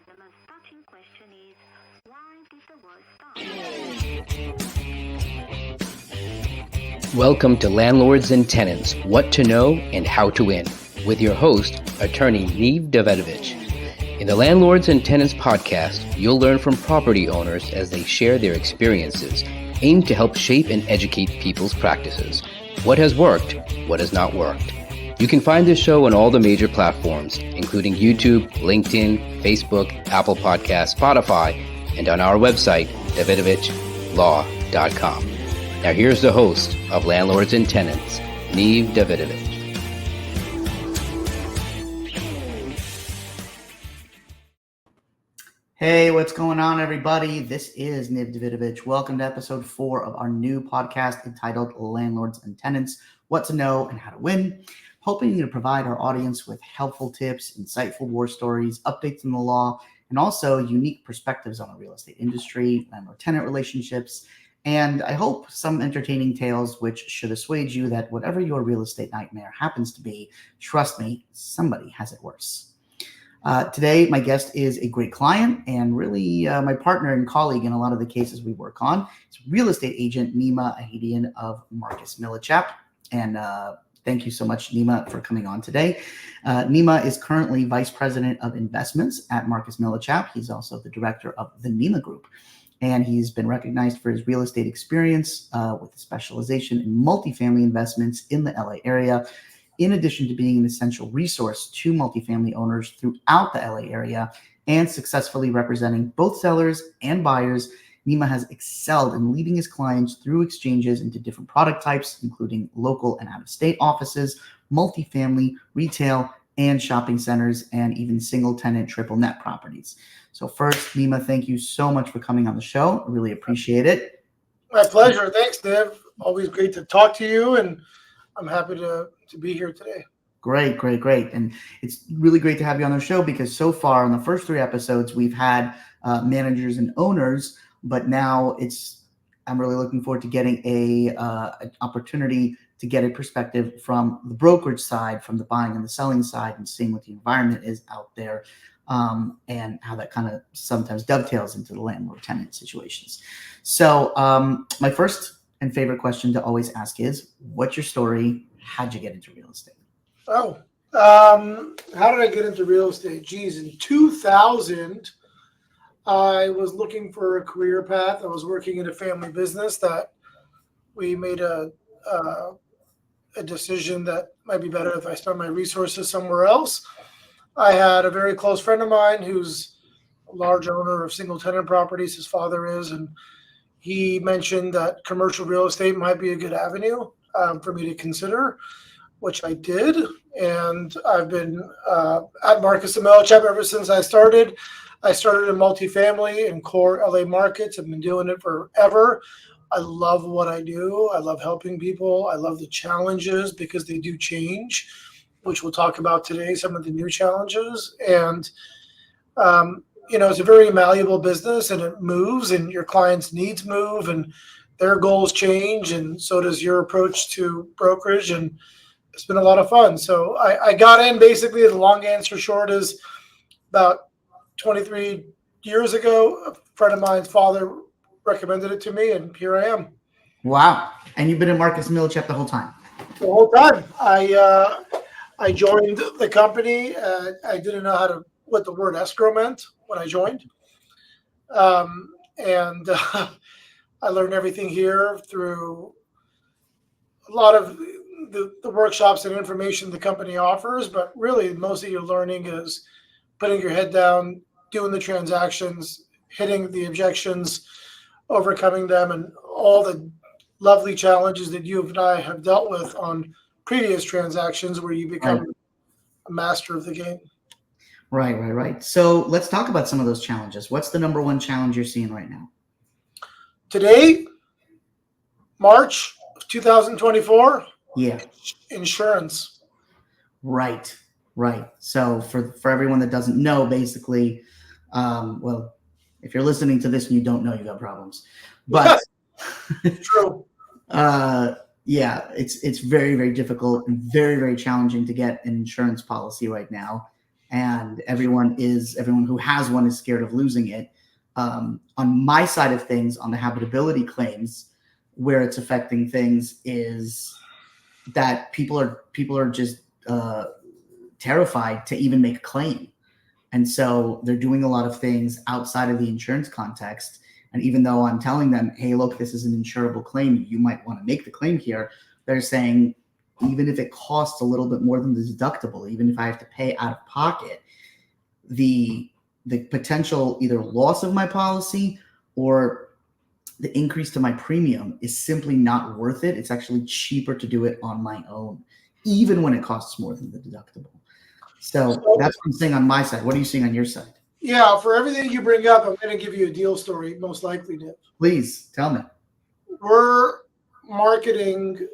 The most touching question is, why did the war start? Welcome to Landlords and Tenants, What to Know and How to Win, with your host, attorney Niv Davidovich. In the Landlords and Tenants podcast, you'll learn from property owners as they share their experiences, aimed to help shape and educate people's practices. What has worked, what has not worked. You can find this show on all the major platforms, including YouTube, LinkedIn, Facebook, Apple Podcasts, Spotify, and on our website, davidovichtlaw.com. Now here's the host of Landlords and Tenants, Neema Group. Hey, what's going on, everybody? This is Niv Davidovich. Welcome to episode 4 of our new podcast entitled Landlords and Tenants, What to Know and How to Win. Hoping to provide our audience with helpful tips, insightful war stories, updates in the law, and also unique perspectives on the real estate industry, landlord-tenant relationships, and I hope some entertaining tales which should assuage you that whatever your real estate nightmare happens to be, trust me, somebody has it worse. Today, my guest is a great client and really my partner and colleague in a lot of the cases we work on. It's real estate agent Neema Ahadian of Marcus Millichap. And thank you so much, Neema, for coming on today. Neema is currently Vice President of Investments at Marcus Millichap. He's also the director of the Neema Group. And he's been recognized for his real estate experience with a specialization in multifamily investments in the LA area, in addition to being an essential resource to multifamily owners throughout the LA area and successfully representing both sellers and buyers. Neema has excelled in leading his clients through exchanges into different product types, including local and out-of-state offices, multifamily, retail, and shopping centers, and even single-tenant, triple-net properties. So first, Neema, thank you so much for coming on the show. I really appreciate it. My pleasure. Thanks, Niv. Always great to talk to you, and I'm happy to be here today. Great. And it's really great to have you on the show because so far in the first 3 episodes, we've had managers and owners, but now I'm really looking forward to getting an opportunity to get a perspective from the brokerage side, from the buying and the selling side, and seeing what the environment is out there and how that kind of sometimes dovetails into the landlord-tenant situations. So my first and favorite question to always ask is, what's your story? How'd you get into real estate? How did I get into real estate? Geez, in 2000, I was looking for a career path. I was working in a family business that we made a decision that might be better if I spent my resources somewhere else. I had a very close friend of mine who's a large owner of single tenant properties. His father is, and he mentioned that commercial real estate might be a good avenue for me to consider, which I did. And I've been at Marcus Millichap ever since I started. I started in multifamily in core LA markets. I've been doing it forever. I love what I do. I love helping people. I love the challenges because they do change, which we'll talk about today, some of the new challenges. And, it's a very malleable business and it moves and your clients' needs move and their goals change. And so does your approach to brokerage. And it's been a lot of fun. So I got in basically, the long answer short is about 23 years ago, a friend of mine's father recommended it to me, and here I am. Wow. And you've been at Marcus Millichap the whole time? The whole time. I joined the company. I didn't know what the word escrow meant when I joined. And I learned everything here through a lot of the workshops and information the company offers, but really most of your learning is putting your head down, doing the transactions, hitting the objections, overcoming them, and all the lovely challenges that you and I have dealt with on previous transactions where you become a master of the game. Right. So let's talk about some of those challenges. What's the number one challenge you're seeing right now? Today, March of 2024. Yeah. Insurance. Right. So for everyone that doesn't know, basically, if you're listening to this and you don't know, you got problems. But true. It's very, very difficult and very, very challenging to get an insurance policy right now. and everyone who has one is scared of losing it. On my side of things, on the habitability claims, where it's affecting things is that people are just terrified to even make a claim. And so they're doing a lot of things outside of the insurance context. And even though I'm telling them, hey, look, this is an insurable claim, you might want to make the claim here, they're saying, even if it costs a little bit more than the deductible, even if I have to pay out of pocket, the potential either loss of my policy or the increase to my premium is simply not worth it. It's actually cheaper to do it on my own, even when it costs more than the deductible. So that's what I'm saying on my side. What are you seeing on your side? Yeah, for everything you bring up, I'm going to give you a deal story, most likely, Niv. Please tell me. We're marketing,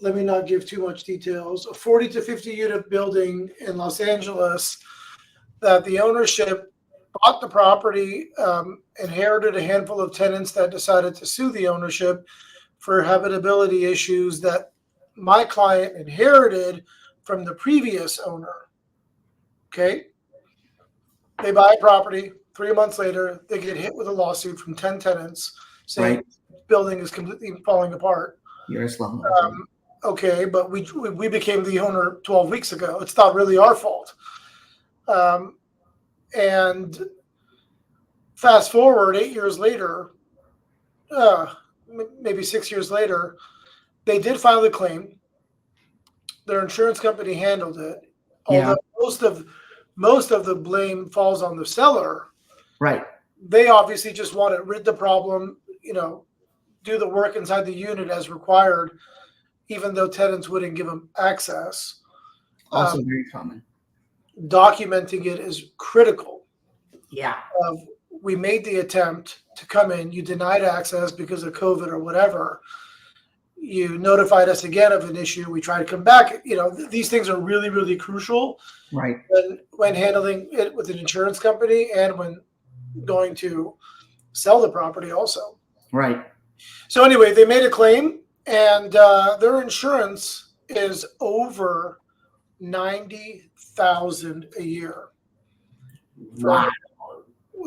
let me not give too much details, a 40 to 50 unit building in Los Angeles that the ownership bought the property, inherited a handful of tenants that decided to sue the ownership for habitability issues that my client inherited from the previous owner. Okay. They buy a property. 3 months later, they get hit with a lawsuit from 10 tenants saying the building is completely falling apart. You're a slum. Okay, but we became the owner 12 weeks ago. It's not really our fault. And fast forward 8 years later, maybe 6 years later, they did file a claim. Their insurance company handled it. Although most of the blame falls on the seller. Right. They obviously just want to rid the problem, do the work inside the unit as required, even though tenants wouldn't give them access. Also very common. Documenting it is critical. Yeah. We made the attempt to come in. You denied access because of COVID or whatever. You notified us again of an issue. We try to come back. These things are really, really crucial. Right. When handling it with an insurance company and when going to sell the property also. Right. So anyway, they made a claim and their insurance is over $90,000 a year. Wow.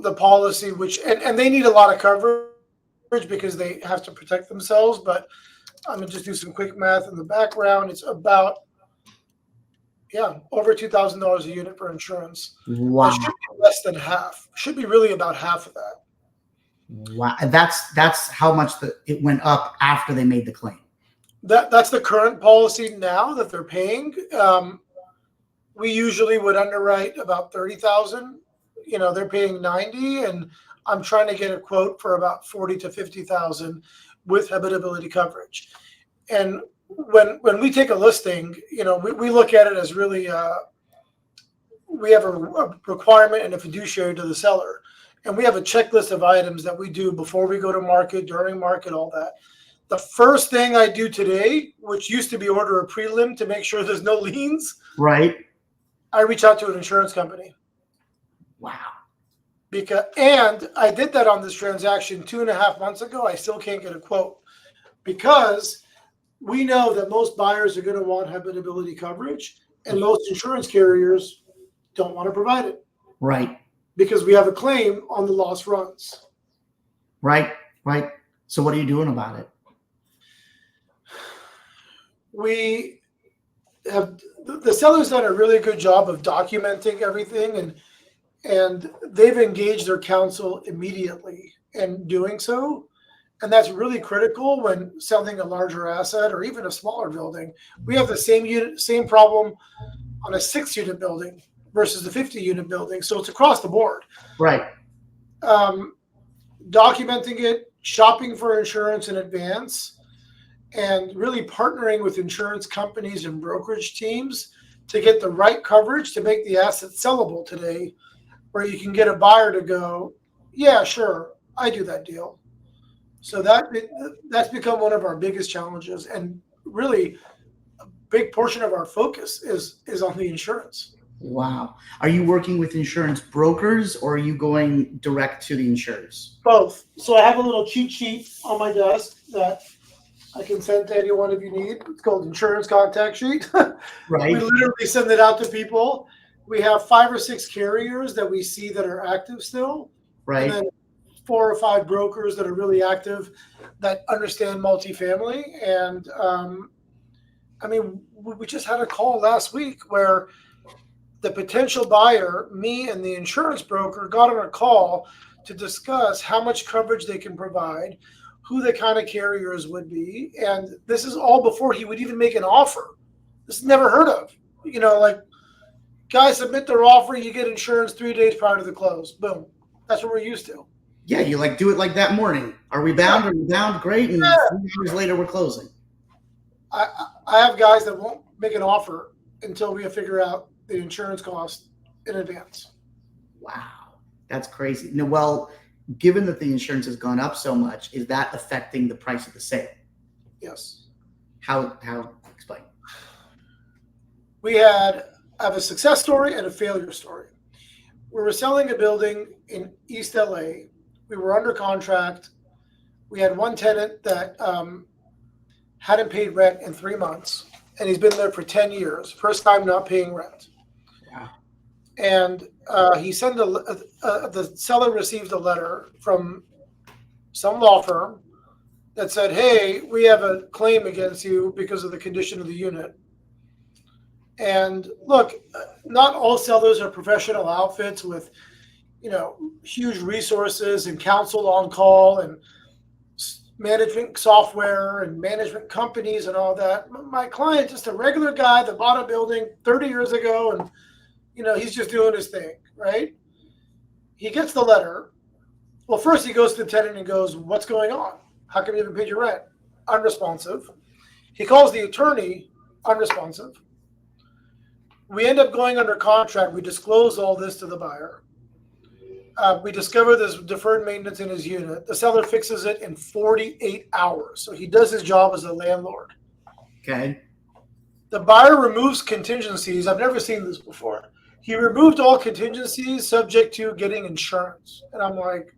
The policy, and they need a lot of coverage because they have to protect themselves, but I'm going to just do some quick math in the background. It's about, over $2,000 a unit for insurance. Wow. It should be less than half. Should be really about half of that. Wow. And that's how much it went up after they made the claim. That's the current policy now that they're paying. We usually would underwrite about $30,000. They're paying $90,000, and I'm trying to get a quote for about $40,000 to $50,000 with habitability coverage. And when we take a listing, we look at it as really we have a requirement and a fiduciary to the seller, and we have a checklist of items that we do before we go to market, during market, all that. The first thing I do today, which used to be order a prelim to make sure there's no liens, right? I reach out to an insurance company. Wow. And I did that on this transaction 2.5 months ago. I still can't get a quote because we know that most buyers are going to want habitability coverage, and most insurance carriers don't want to provide it. Right. Because we have a claim on the lost runs. Right. Right. So what are you doing about it? We have the seller's done a really good job of documenting everything, and they've engaged their counsel immediately in doing so. And that's really critical when selling a larger asset or even a smaller building. We have the same problem on a 6-unit building versus the 50-unit building. So it's across the board. Right. Documenting it, shopping for insurance in advance, and really partnering with insurance companies and brokerage teams to get the right coverage to make the asset sellable today, where you can get a buyer to go, yeah, sure, I do that deal. So that's become one of our biggest challenges, and really a big portion of our focus is on the insurance. Wow. Are you working with insurance brokers or are you going direct to the insurers? Both. So I have a little cheat sheet on my desk that I can send to anyone if you need. It's called insurance contact sheet. Right. We literally send it out to people. we have 5 or 6 carriers that we see that are active still, Right. and then 4 or 5 brokers that are really active that understand multifamily. And I mean, we just had a call last week where the potential buyer, me and the insurance broker, got on a call to discuss how much coverage they can provide, who the kind of carriers would be. And this is all before he would even make an offer. This is never heard of. You know, like, guys submit their offer, you get insurance 3 days prior to the close. Boom. That's what we're used to. Yeah, you like do it like that morning. Are we bound? Yeah. Are we bound? Great. And Yeah. 3 hours later, we're closing. I have guys that won't make an offer until we figure out the insurance cost in advance. Wow, that's crazy. No, well, given that the insurance has gone up so much, is that affecting the price of the sale? Yes. How explain? I have a success story and a failure story. We were selling a building in East LA. We were under contract. We had one tenant that hadn't paid rent in 3 months, and he's been there for 10 years. First time not paying rent. Wow. And he sent the seller received a letter from some law firm that said, "Hey, we have a claim against you because of the condition of the unit." And look, not all sellers are professional outfits with, huge resources and counsel on call and management software and management companies and all that. My client, just a regular guy that bought a building 30 years ago, and he's just doing his thing, right? He gets the letter. Well, first he goes to the tenant and goes, "What's going on? How come you haven't paid your rent?" Unresponsive. He calls the attorney. Unresponsive. We end up going under contract. We disclose all this to the buyer. We discover there's deferred maintenance in his unit. The seller fixes it in 48 hours. So he does his job as a landlord. Okay. The buyer removes contingencies. I've never seen this before. He removed all contingencies subject to getting insurance. And I'm like,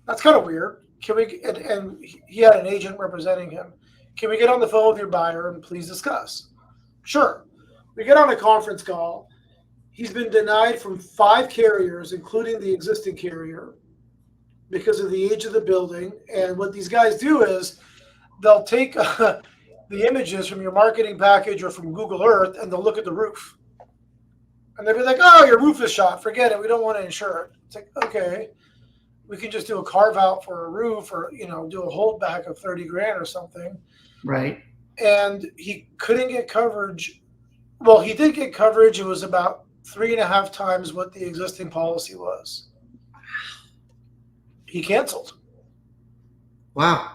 that's kind of weird. Can we? And he had an agent representing him. Can we get on the phone with your buyer and please discuss? Sure. We get on a conference call. He's been denied from 5 carriers, including the existing carrier, because of the age of the building. And what these guys do is they'll take the images from your marketing package or from Google Earth, and they'll look at the roof. And they'll be like, "Oh, your roof is shot. Forget it. We don't want to insure it." It's like, okay, we can just do a carve out for a roof, or do a holdback of 30 grand or something. Right. And he couldn't get coverage. Well, he did get coverage. It was about 3.5 times what the existing policy was. He canceled. Wow.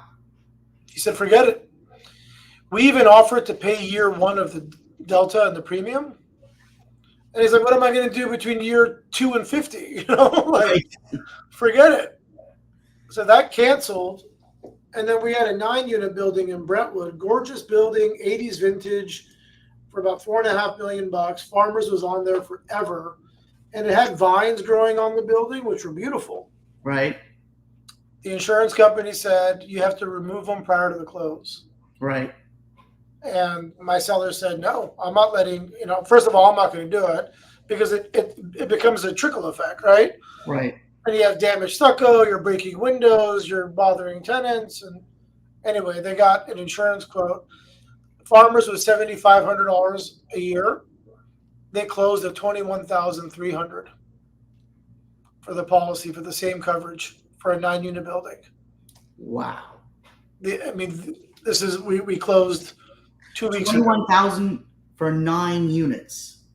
He said, "Forget it." We even offered to pay year 1 of the delta and the premium. And he's like, "What am I going to do between year 2 and 50? Forget it." So that canceled. And then we had a 9-unit building in Brentwood, gorgeous building, 80s vintage, for about $4.5 million. Farmers was on there forever, and it had vines growing on the building, which were beautiful. Right. The insurance company said you have to remove them prior to the close. Right. And my seller said, "No, I'm not letting, first of all, I'm not going to do it because it becomes a trickle effect, right? Right. And you have damaged stucco, you're breaking windows, you're bothering tenants." And anyway, they got an insurance quote. Farmers was $7,500 a year. They closed at $21,300 for the policy for the same coverage for a 9-unit building. Wow. This is we closed 2 weeks ago. 21,000 for 9 units.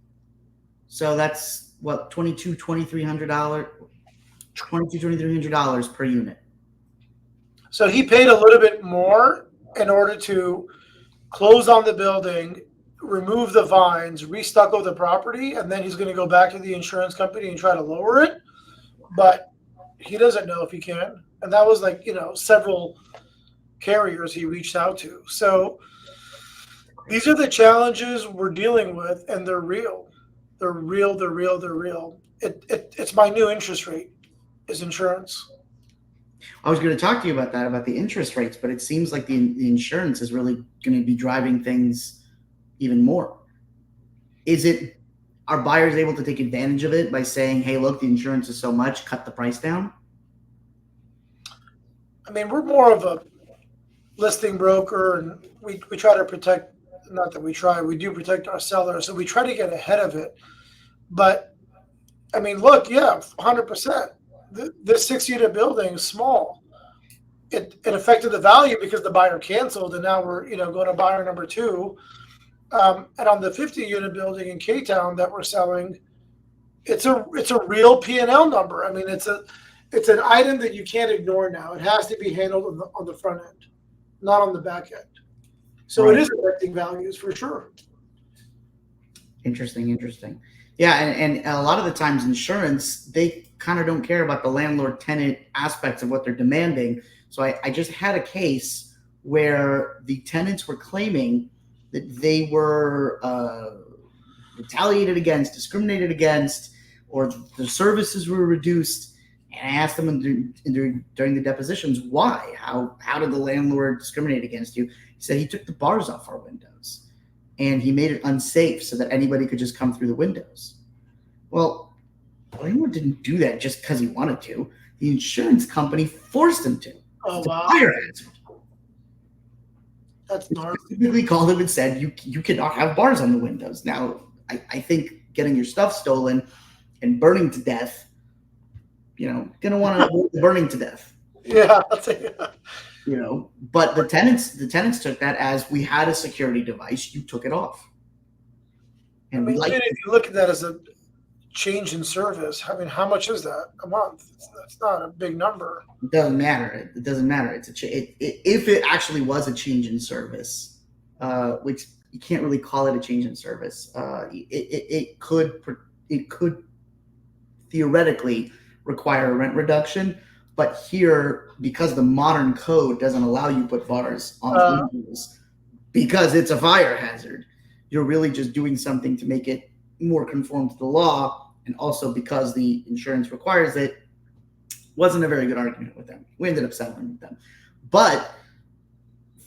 So that's what, $2,300 per unit. So he paid a little bit more in order to close on the building, remove the vines, restucco the property, and then he's going to go back to the insurance company and try to lower it. But he doesn't know if he can. And that was several carriers he reached out to. So these are the challenges we're dealing with, and they're real. They're real. It's my new interest rate is insurance. I was going to talk to you about that, about the interest rates, but it seems like the insurance is really going to be driving things even more. Is it? are buyers able to take advantage of it by saying, hey, look, the insurance is so much, cut the price down? I mean, we're more of a listing broker, and we try to protect, not that we try, we do protect our sellers, so we try to get ahead of it. But I mean, look, yeah, 100%. This 6-unit building is small. It affected the value because the buyer canceled, and now we're going to buyer number 2. And on the 50-unit building in K-Town that we're selling, it's a real P&L number. I mean, it's an item that you can't ignore now. It has to be handled on the front end, not on the back end. So Right. It is affecting values for sure. Interesting. Yeah, and a lot of the times insurance, they kind of don't care about the landlord-tenant aspects of what they're demanding. So I just had a case where the tenants were claiming that they were retaliated against, discriminated against, or the services were reduced. And I asked them during the depositions, why? How did the landlord discriminate against you? He said he took the bars off our windows and he made it unsafe so that anybody could just come through the windows. Well, the landlord didn't do that just because he wanted to. The insurance company forced him to. Oh, It's a wow. fire hazard. That's gnarly. Specifically called him and said, you cannot have bars on the windows. Now, I think getting your stuff stolen and burning to death, gonna want to avoid burning to death. Yeah, I'll tell you. But the tenants took that as, we had a security device, you took it off. And I mean, even if you look at that as a change in service, I mean, how much is that a month? That's not a big number. It doesn't matter. It doesn't matter. It's if it actually was a change in service, which you can't really call it a change in service. It could theoretically require a rent reduction, but here, because the modern code doesn't allow you to put bars on windows because it's a fire hazard, you're really just doing something to make it more conform to the law, and also because the insurance requires it. Wasn't a very good argument with them. We ended up settling with them. But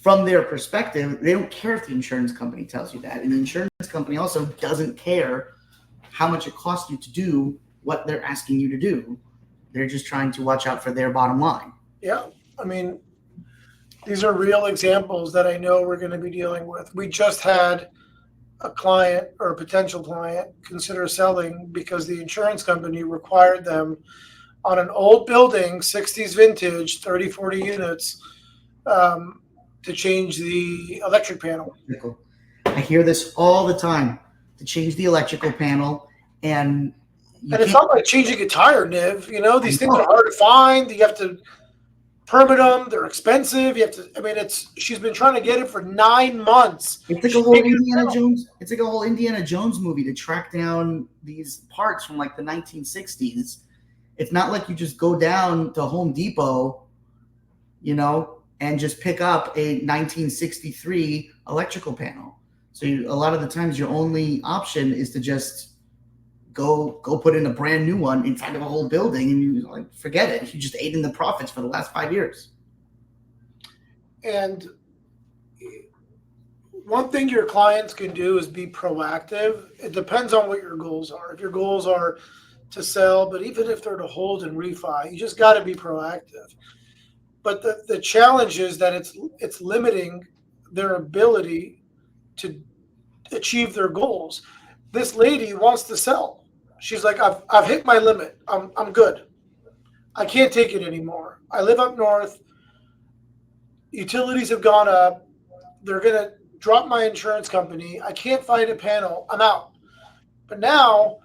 from their perspective, they don't care if the insurance company tells you that. And the insurance company also doesn't care how much it costs you to do what they're asking you to do. They're just trying to watch out for their bottom line. Yeah. I mean, these are real examples that I know we're going to be dealing with. We just had a client or a potential client consider selling because the insurance company required them on an old building, 60s vintage, 30, 40 units, to change the electric panel. I hear this all the time, to change the electrical panel. And it's not like changing a tire, Niv. These things are hard to find. You have to permit them. They're expensive. You have to. I mean, she's been trying to get it for 9 months. It's like a whole Indiana Jones. It's like a whole Indiana Jones movie to track down these parts from like the 1960s. It's not like you just go down to Home Depot, and just pick up a 1963 electrical panel. So a lot of the times your only option is to just go put in a brand new one inside of a whole building, and you forget it. You just ate in the profits for the last 5 years. And one thing your clients can do is be proactive. It depends on what your goals are. If your goals are to sell, but even if they're to hold and refi, you just got to be proactive. But the challenge is that it's limiting their ability to achieve their goals. This lady wants to sell. She's like, I've hit my limit. I'm good. I can't take it anymore. I live up north. Utilities have gone up. They're gonna drop my insurance company. I can't find a panel. I'm out. But now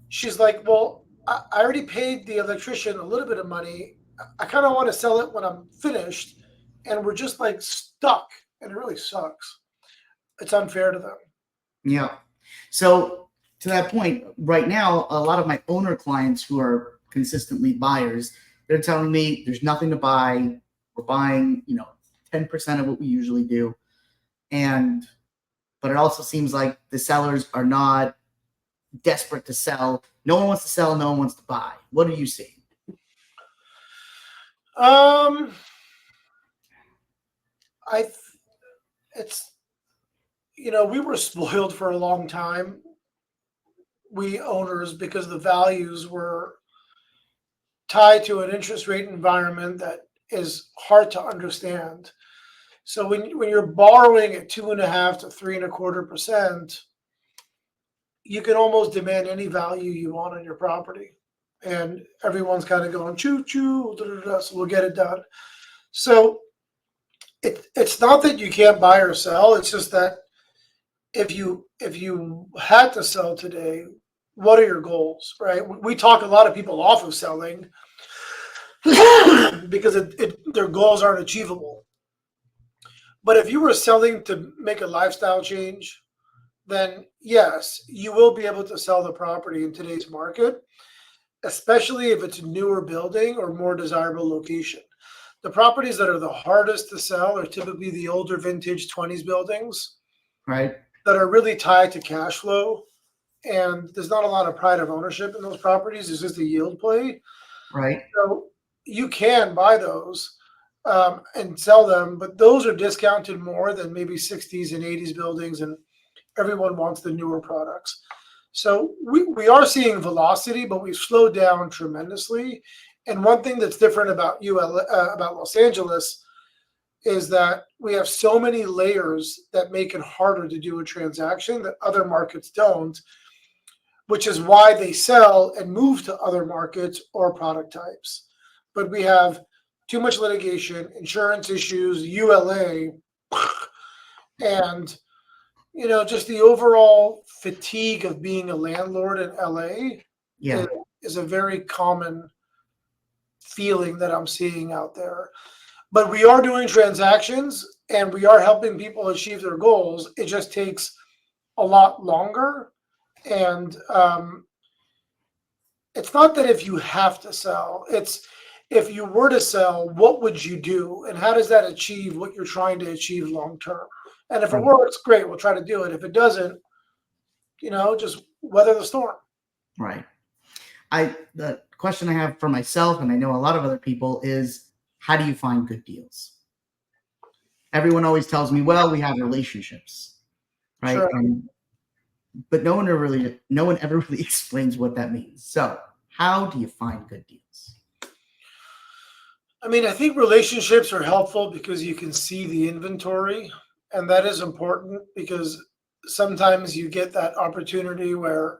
she's like, well, I already paid the electrician a little bit of money. I kind of want to sell it when I'm finished. And we're just like stuck. And it really sucks. It's unfair to them. Yeah. So to that point, right now, a lot of my owner clients who are consistently buyers, they're telling me there's nothing to buy. We're buying, 10% of what we usually do. But it also seems like the sellers are not desperate to sell. No one wants to sell. No one wants to buy. What do you see? We were spoiled for a long time. we owners because the values were tied to an interest rate environment that is hard to understand. So when you're borrowing at 2.5 to 3.25%, you can almost demand any value you want on your property, and everyone's kind of going choo choo, da, da, da, so we'll get it done. So it's not that you can't buy or sell. It's just that if you had to sell today, what are your goals, right? We talk a lot of people off of selling because their goals aren't achievable. But if you were selling to make a lifestyle change, then yes, you will be able to sell the property in today's market, especially if it's a newer building or more desirable location. The properties that are the hardest to sell are typically the older vintage 20s buildings, Right. that are really tied to cash flow. And there's not a lot of pride of ownership in those properties. It's just a yield play. Right. So you can buy those and sell them, but those are discounted more than maybe 60s and 80s buildings, and everyone wants the newer products. So we are seeing velocity, but we've slowed down tremendously. And one thing that's different about about Los Angeles is that we have so many layers that make it harder to do a transaction that other markets don't, which is why they sell and move to other markets or product types. But we have too much litigation, insurance issues, ULA, and just the overall fatigue of being a landlord in LA Yeah. is a very common feeling that I'm seeing out there. But we are doing transactions and we are helping people achieve their goals. It just takes a lot longer. And it's not that if you have to sell, it's if you were to sell, what would you do? And how does that achieve what you're trying to achieve long term? And if it works, great, we'll try to do it. If it doesn't, just weather the storm. Right. The question I have for myself, and I know a lot of other people, is how do you find good deals? Everyone always tells me, well, we have relationships, right? Sure. But no one ever really explains what that means. So how do you find good deals? I mean, I think relationships are helpful because you can see the inventory, and that is important because sometimes you get that opportunity where,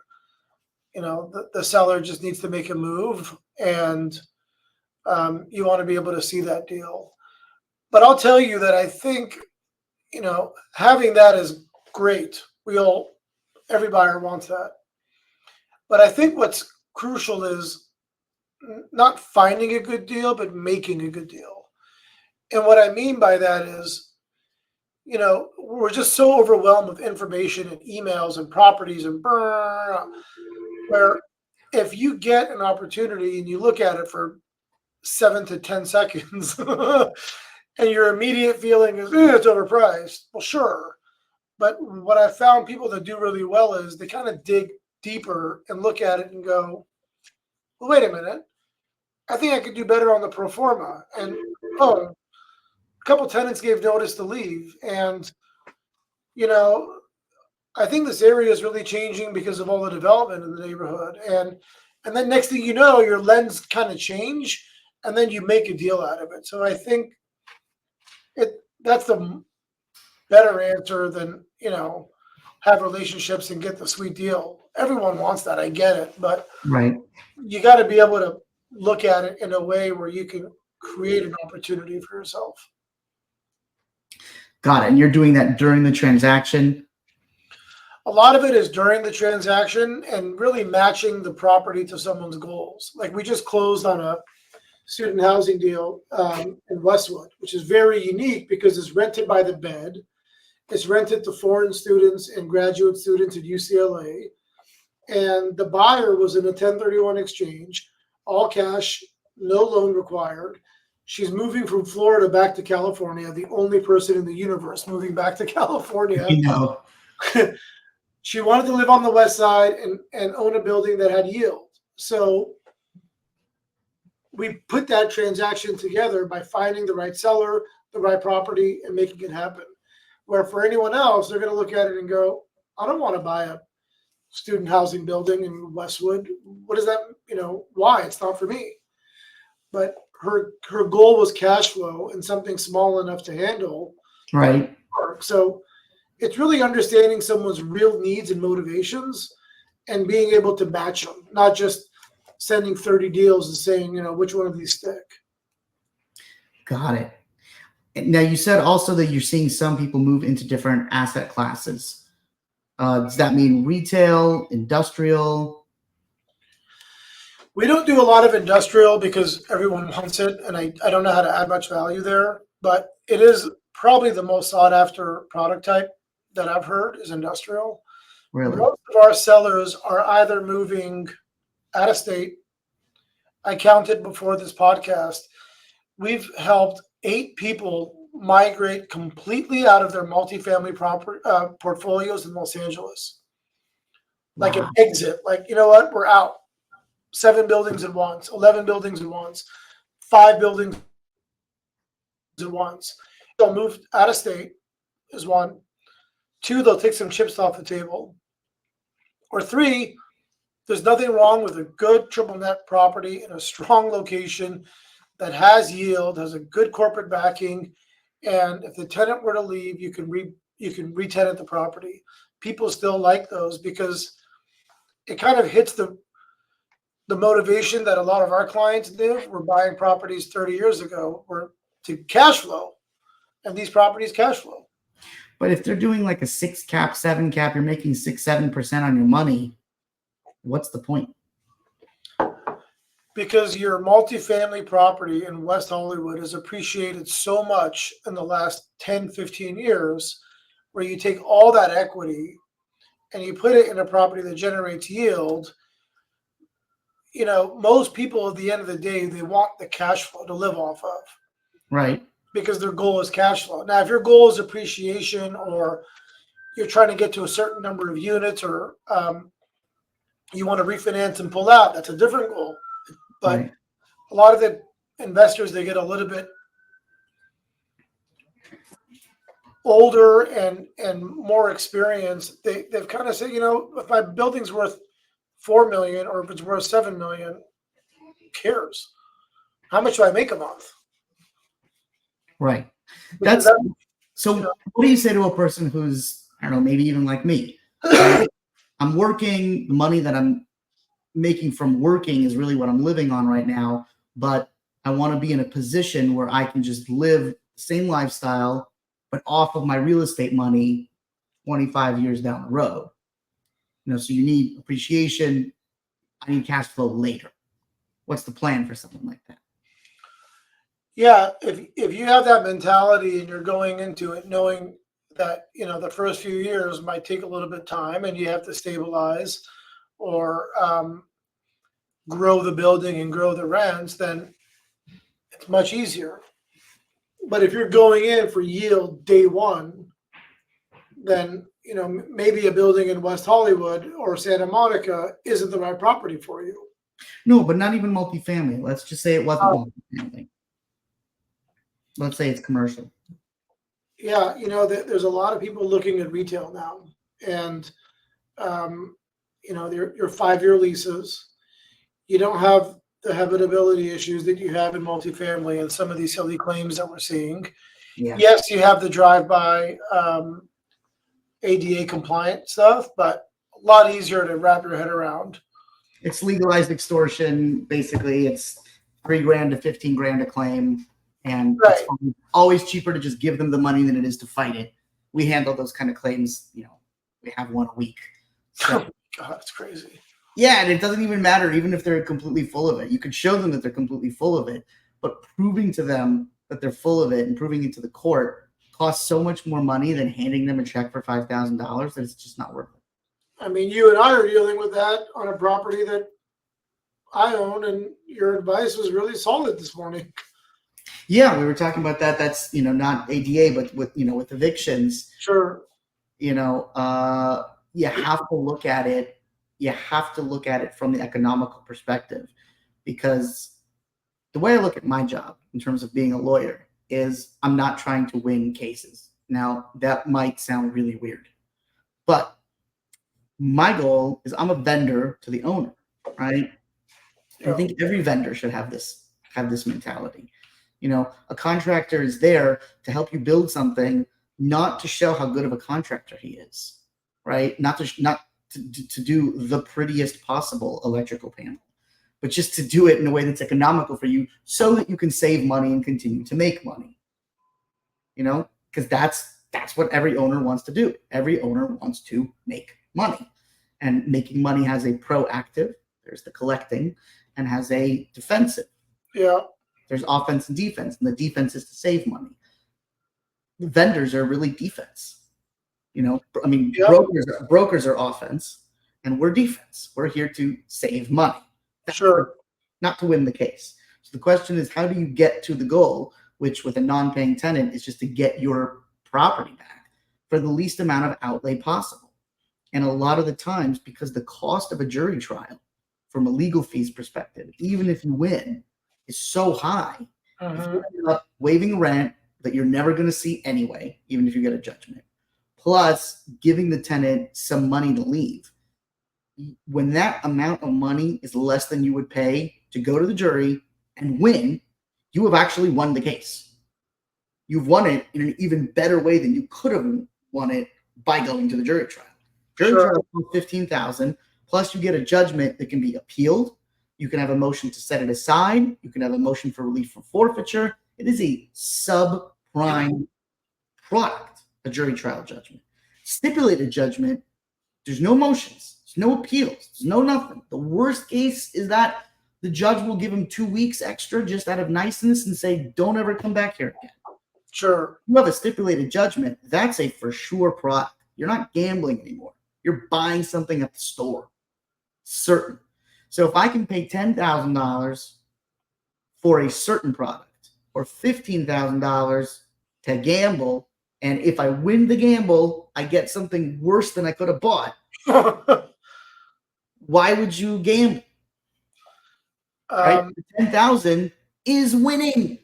the seller just needs to make a move, and you want to be able to see that deal. But I'll tell you that I think, having that is great. Every buyer wants that. But I think what's crucial is not finding a good deal, but making a good deal. And what I mean by that is, we're just so overwhelmed with information and emails and properties and where if you get an opportunity and you look at it for 7 to 10 seconds and your immediate feeling is, it's overpriced. Well, sure. But what I found people that do really well is they kind of dig deeper and look at it and go, well, wait a minute. I think I could do better on the pro forma. And, a couple tenants gave notice to leave. And, I think this area is really changing because of all the development in the neighborhood. And then next thing you know, your lens kind of change, and then you make a deal out of it. So I think that's the better answer than, have relationships and get the sweet deal. Everyone wants that. I get it. But right, you got to be able to look at it in a way where you can create an opportunity for yourself. Got it. And you're doing that during the transaction? A lot of it is during the transaction and really matching the property to someone's goals. Like we just closed on a student housing deal in Westwood, which is very unique because it's rented by the bed. It's rented to foreign students and graduate students at UCLA. And the buyer was in a 1031 exchange, all cash, no loan required. She's moving from Florida back to California, the only person in the universe moving back to California. She wanted to live on the west side and own a building that had yield. So we put that transaction together by finding the right seller, the right property, and making it happen. Where for anyone else, they're going to look at it and go, I don't want to buy a student housing building in Westwood. What is that? Why? It's not for me. But her goal was cash flow and something small enough to handle. Right. So it's really understanding someone's real needs and motivations and being able to match them, not just sending 30 deals and saying, which one of these stick. Got it. Now, you said also that you're seeing some people move into different asset classes. Does that mean retail, industrial? We don't do a lot of industrial because everyone wants it, and I don't know how to add much value there, but it is probably the most sought after product type that I've heard is industrial. Really? Most of our sellers are either moving out of state. I counted before this podcast. We've helped 8 people migrate completely out of their multifamily portfolios in Los Angeles. Like an exit. Like, you know what? We're out. 7 buildings at once, 11 buildings at once, 5 buildings at once. They'll move out of state is one. 2, they'll take some chips off the table. Or 3, there's nothing wrong with a good triple net property in a strong location that has yield, has a good corporate backing, and if the tenant were to leave, you can re-tenant the property. People still like those because it kind of hits the motivation that a lot of our clients were buying properties 30 years ago were to cash flow, and these properties cash flow. But if they're doing like a 6 cap, 7 cap, you're making 6-7% on your money. What's the point? Because your multifamily property in West Hollywood has appreciated so much in the last 10, 15 years, where you take all that equity and you put it in a property that generates yield. Most people at the end of the day, they want the cash flow to live off of. Right. Because their goal is cash flow. Now, if your goal is appreciation, or you're trying to get to a certain number of units, or you want to refinance and pull out, that's a different goal. But right. A lot of the investors, they get a little bit older and more experienced. They've kind of said, if my building's worth $4 million or if it's worth $7 million, who cares? How much do I make a month? Right. Because So what do you say to a person who's, I don't know, maybe even like me? I'm working, the money that I'm making from working is really what I'm living on right now, but I want to be in a position where I can just live the same lifestyle, but off of my real estate money 25 years down the road. So you need appreciation. I need cash flow later. What's the plan for something like that? Yeah, if you have that mentality and you're going into it knowing that the first few years might take a little bit of time and you have to stabilize or grow the building and grow the rents, then it's much easier. But if you're going in for yield day one, then maybe a building in West Hollywood or Santa Monica isn't the right property for you. No, but not even multifamily. Let's just say it wasn't multifamily. Let's say it's commercial. Yeah, there's a lot of people looking at retail now, and your 5-year leases. You don't have the habitability issues that you have in multifamily and some of these silly claims that we're seeing. Yeah. Yes, you have the drive-by ADA compliant stuff, but a lot easier to wrap your head around. It's legalized extortion. Basically, it's $3,000 to $15,000 a claim. And right. It's always cheaper to just give them the money than it is to fight it. We handle those kind of claims, we have one a week. So, God, it's crazy. Yeah, and it doesn't even matter, even if they're completely full of it. You could show them that they're completely full of it, but proving to them that they're full of it and proving it to the court costs so much more money than handing them a check for $5,000 that it's just not worth it. I mean, you and I are dealing with that on a property that I own, and your advice was really solid this morning. Yeah, we were talking about that. That's, not ADA, but with evictions. Sure. You have to look at it. You have to look at it from the economical perspective, because the way I look at my job in terms of being a lawyer is I'm not trying to win cases. Now, that might sound really weird, but My goal is I'm a vendor to the owner, right? Yeah. I think every vendor should have this mentality. A contractor is there to help you build something, not to show how good of a contractor he is, right? Not to do the prettiest possible electrical panel, but just to do it in a way that's economical for you so that you can save money and continue to make money. Because that's what every owner wants to do. Every owner wants to make money. And making money has a proactive, there's the collecting, and has a defensive. Yeah. There's offense and defense, and the defense is to save money. The vendors are really defense. Brokers are offense, and we're defense. We're here to save money. Sure. Not to win the case. So the question is, how do you get to the goal, which with a non-paying tenant is just to get your property back for the least amount of outlay possible? And a lot of the times, because the cost of a jury trial from a legal fees perspective, even if you win, is so high, if you end up waiving rent that you're never going to see anyway, even if you get a judgment, plus giving the tenant some money to leave. When that amount of money is less than you would pay to go to the jury and win, you have actually won the case. You've won it in an even better way than you could have won it by going to the jury trial. Jury trial is $15,000, plus you get a judgment that can be appealed. You can have a motion to set it aside. You can have a motion for relief from forfeiture. It is a subprime product, a jury trial judgment. Stipulated judgment, there's no motions, there's no appeals, there's no nothing. The worst case is that the judge will give him 2 weeks extra just out of niceness and say, don't ever come back here again. Sure. You have a stipulated judgment, that's a for sure product. You're not gambling anymore. You're buying something at the store. Certain. So if I can pay $10,000 for a certain product or $15,000 to gamble, and if I win the gamble, I get something worse than I could have bought, why would you gamble? Right? $10,000 is winning.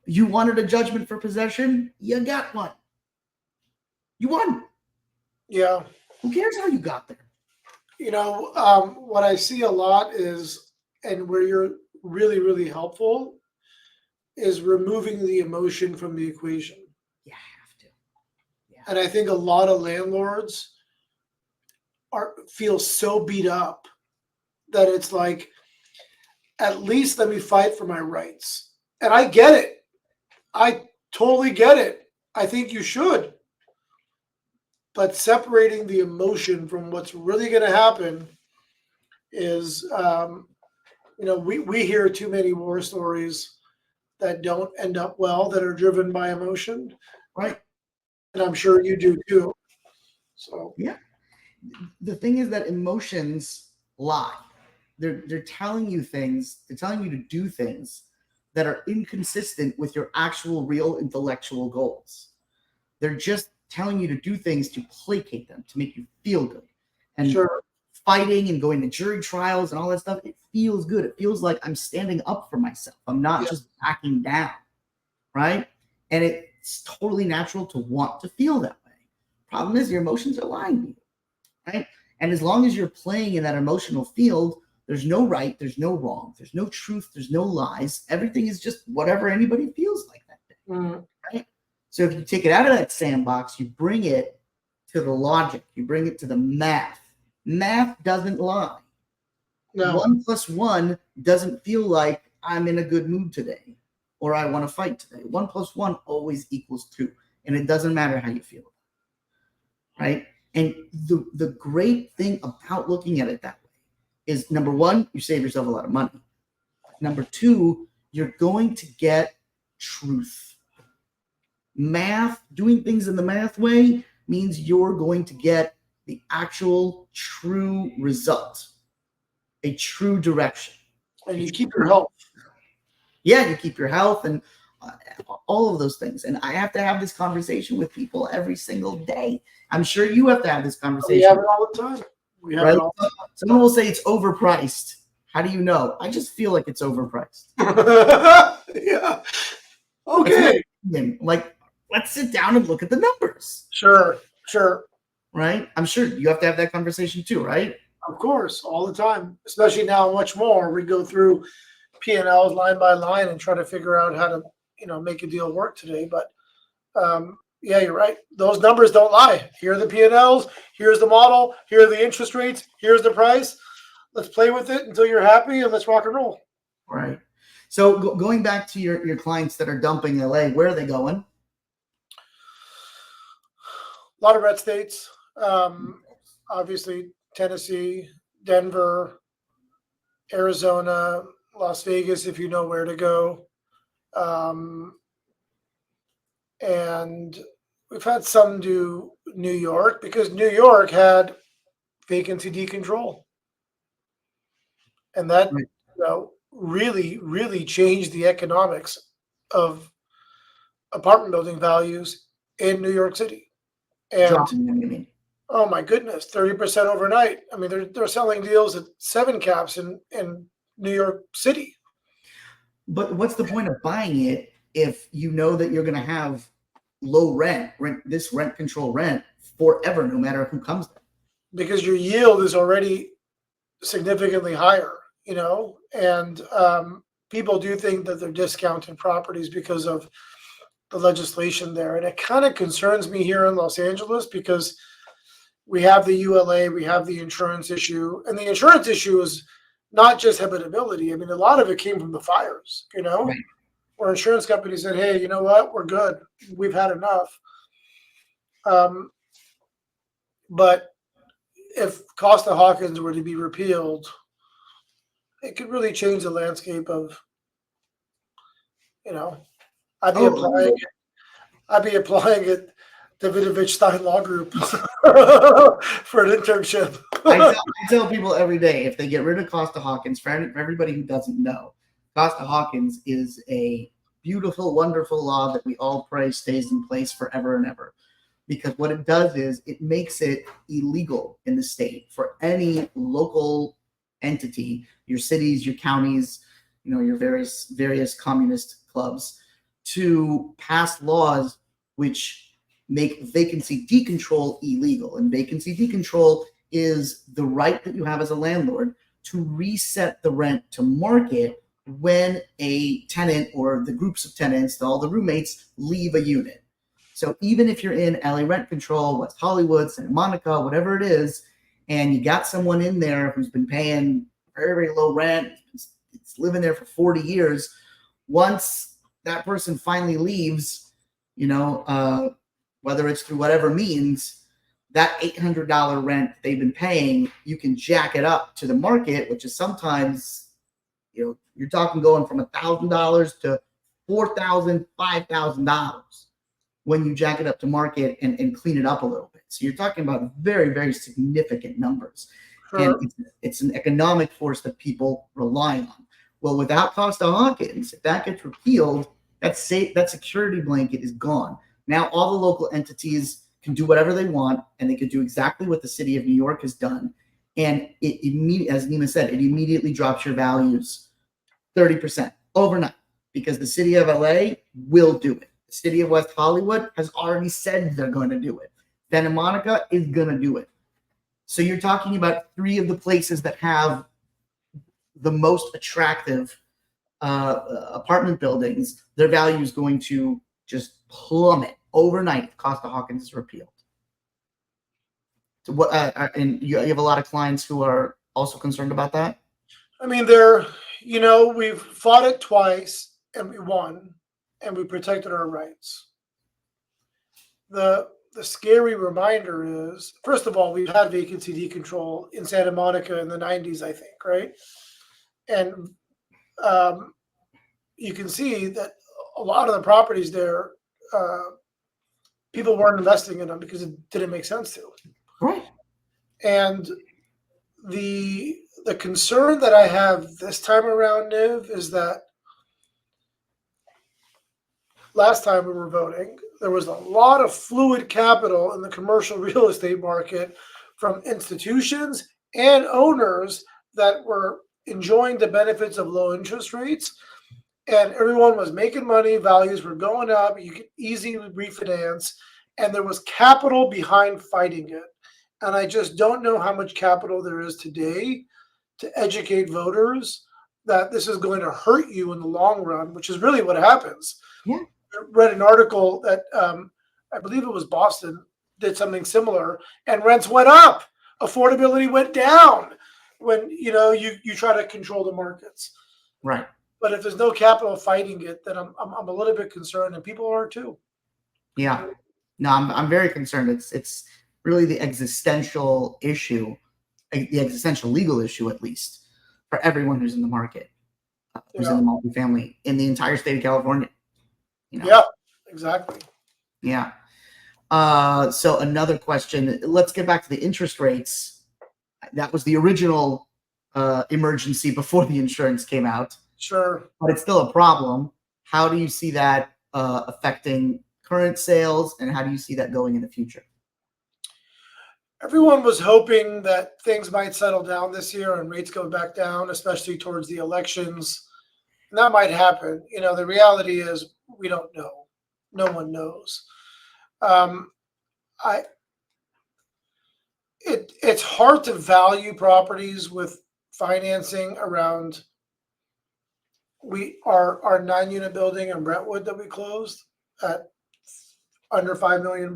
You wanted a judgment for possession, you got one. You won. Yeah. Who cares how you got there? What I see a lot is, and where you're really, really helpful, is removing the emotion from the equation. You have to. Yeah. And I think a lot of landlords feel so beat up that it's like, at least let me fight for my rights. And I get it. I totally get it. I think you should. But separating the emotion from what's really going to happen is, we hear too many war stories that don't end up well, that are driven by emotion. Right. And I'm sure you do too. So, yeah. The thing is that emotions lie. They're telling you things, they're telling you to do things that are inconsistent with your actual real intellectual goals. They're just telling you to do things to placate them, to make you feel good. And sure. Fighting and going to jury trials and all that stuff, it feels good. It feels like I'm standing up for myself. I'm not just backing down, right? And it's totally natural to want to feel that way. Problem is, your emotions are lying to you, right? And as long as you're playing in that emotional field, there's no right, there's no wrong, there's no truth, there's no lies. Everything is just whatever anybody feels like that day, right? So if you take it out of that sandbox, you bring it to the logic, you bring it to the math. Math doesn't lie. No. 1 + 1 doesn't feel like I'm in a good mood today or I want to fight today. 1 + 1 always equals 2. And it doesn't matter how you feel. Right? And the great thing about looking at it that way is, number one, you save yourself a lot of money. Number two, you're going to get truth. Math, doing things in the math way, means you're going to get the actual true result, a true direction. And you keep your health. Yeah, you keep your health and all of those things. And I have to have this conversation with people every single day. I'm sure you have to have this conversation. We have it all the time. We have it all the time. Someone will say it's overpriced. How do you know? I just feel like it's overpriced. Yeah. Okay. Like, let's sit down and look at the numbers. Sure. right? I'm sure you have to have that conversation too, right? Of course, all the time, especially now much more. We go through P&Ls line by line and try to figure out how to, make a deal work today. But yeah, you're right. Those numbers don't lie. Here are the P&Ls. Here's the model. Here are the interest rates. Here's the price. Let's play with it until you're happy, and let's rock and roll. Right. So going back to your clients that are dumping LA, where are they going? A lot of red states. Obviously, Tennessee, Denver, Arizona, Las Vegas, if you know where to go. And we've had some do New York because New York had vacancy decontrol. And that really, really changed the economics of apartment building values in New York City. And oh my goodness, 30% overnight. I mean, they're selling deals at 7 caps in New York City. But what's the point of buying it if you know that you're going to have low rent control rent forever, no matter who comes there? Because your yield is already significantly higher, and people do think that they're discounted properties because of the legislation there. And it kind of concerns me here in Los Angeles because we have the ULA, we have the insurance issue, and the insurance issue is not just habitability. I mean, a lot of it came from the fires, Right. Where insurance companies said, hey, you know what, we're good. We've had enough. But if Costa-Hawkins were to be repealed, it could really change the landscape of, I'd be applying it Davidovich Stein Law Group for an internship. I tell people every day, if they get rid of Costa-Hawkins, for everybody who doesn't know, Costa-Hawkins is a beautiful, wonderful law that we all pray stays in place forever and ever. Because what it does is it makes it illegal in the state for any local entity, your cities, your counties, your various communist clubs, to pass laws which make vacancy decontrol illegal. And vacancy decontrol is the right that you have as a landlord to reset the rent to market when a tenant or the groups of tenants, all the roommates, leave a unit. So even if you're in LA rent control, West Hollywood, Santa Monica, whatever it is, and you got someone in there who's been paying very, very low rent, it's living there for 40 years, once that person finally leaves, whether it's through whatever means, that $800 rent they've been paying, you can jack it up to the market, which is sometimes, you're talking going from $1,000 to $4,000, $5,000 when you jack it up to market and clean it up a little bit. So you're talking about very, very significant numbers. Sure. And it's an economic force that people rely on. Well, without Costa-Hawkins, if that gets repealed, that security blanket is gone. Now all the local entities can do whatever they want, and they can do exactly what the city of New York has done. And it immediately, as Neema said, it immediately drops your values 30% overnight because the city of LA will do it. The city of West Hollywood has already said they're going to do it. Santa Monica is going to do it. So you're talking about 3 of the places that have the most attractive apartment buildings. Their value is going to just plummet overnight if Costa-Hawkins is repealed. So what? And you have a lot of clients who are also concerned about that. I mean, we've fought it twice and we won, and we protected our rights. The scary reminder is, first of all, we've had vacancy decontrol in Santa Monica in the 90s, I think, right? And you can see that a lot of the properties there, people weren't investing in them because it didn't make sense to. Right. And the concern that I have this time around, Niv, is that last time we were voting, there was a lot of fluid capital in the commercial real estate market from institutions and owners that were enjoying the benefits of low interest rates. And everyone was making money, values were going up, you could easily refinance, and there was capital behind fighting it. And I just don't know how much capital there is today to educate voters that this is going to hurt you in the long run, which is really what happens. Yeah. I read an article that I believe it was Boston did something similar, and rents went up, affordability went down when you try to control the markets. Right. But if there's no capital fighting it, then I'm a little bit concerned, and people are too. Yeah. No, I'm very concerned. It's really the existential issue, the existential legal issue, at least, for everyone who's in the market, who's in the multifamily in the entire state of California. Yeah, exactly. Yeah. So another question. Let's get back to the interest rates. That was the original emergency before the insurance came out. Sure. But it's still a problem. How do you see that affecting current sales, and how do you see that going in the future? Everyone was hoping that things might settle down this year and rates go back down, especially towards the elections. And that might happen. The reality is we don't know. No one knows. It's hard to value properties with financing around. Our 9-unit building in Brentwood that we closed at under $5 million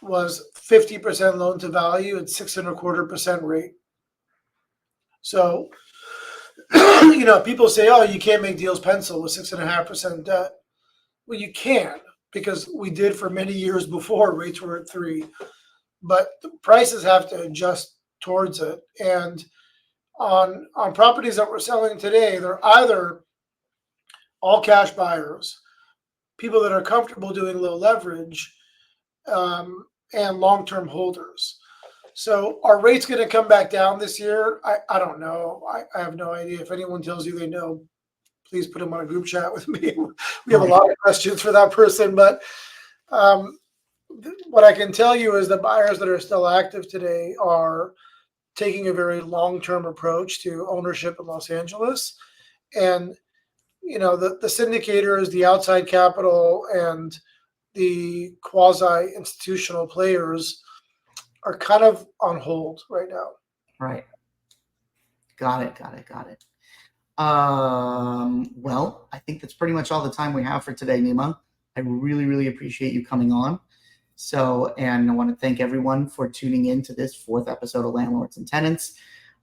was 50% loan to value at 6.25% rate. So, people say, "Oh, you can't make deals pencil with 6.5% debt." Well, you can, because we did for many years before rates were at 3%. But the prices have to adjust towards it. And on properties that we're selling today, they're either all cash buyers, people that are comfortable doing low leverage, and long-term holders. So are rates going to come back down this year? I don't know. I have no idea. If anyone tells you they know, please put them on a group chat with me. We have a lot of questions for that person. But what I can tell you is the buyers that are still active today are taking a very long-term approach to ownership in Los Angeles. And, the syndicators, the outside capital, and the quasi-institutional players are kind of on hold right now. Right. Got it. Well, I think that's pretty much all the time we have for today, Neema. I really, really appreciate you coming on. And I want to thank everyone for tuning in to this 4th episode of Landlords and Tenants.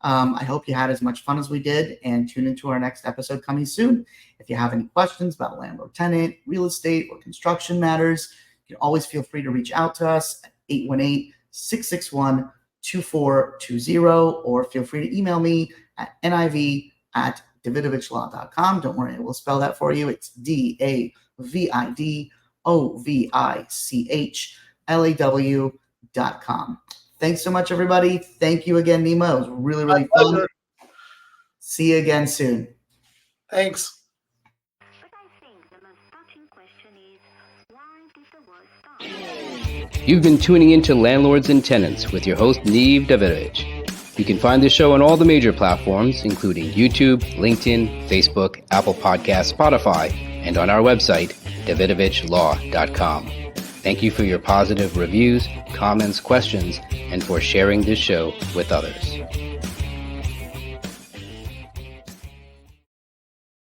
I hope you had as much fun as we did, and tune into our next episode coming soon. If you have any questions about landlord-tenant, real estate, or construction matters, you can always feel free to reach out to us at 818-661-2420, or feel free to email me at niv@davidovichlaw.com. Don't worry, I will spell that for you. It's DAVIDOVICHLAW.com. Thanks so much, everybody. Thank you again, Neema. It was really, really fun. See you again soon. Thanks. But I think the most touching question is, why did the war start? You've been tuning into Landlords and Tenants with your host, Niv Davidovich. You can find the show on all the major platforms, including YouTube, LinkedIn, Facebook, Apple Podcasts, Spotify, and on our website, davidovichlaw.com. Thank you for your positive reviews, comments, questions, and for sharing this show with others.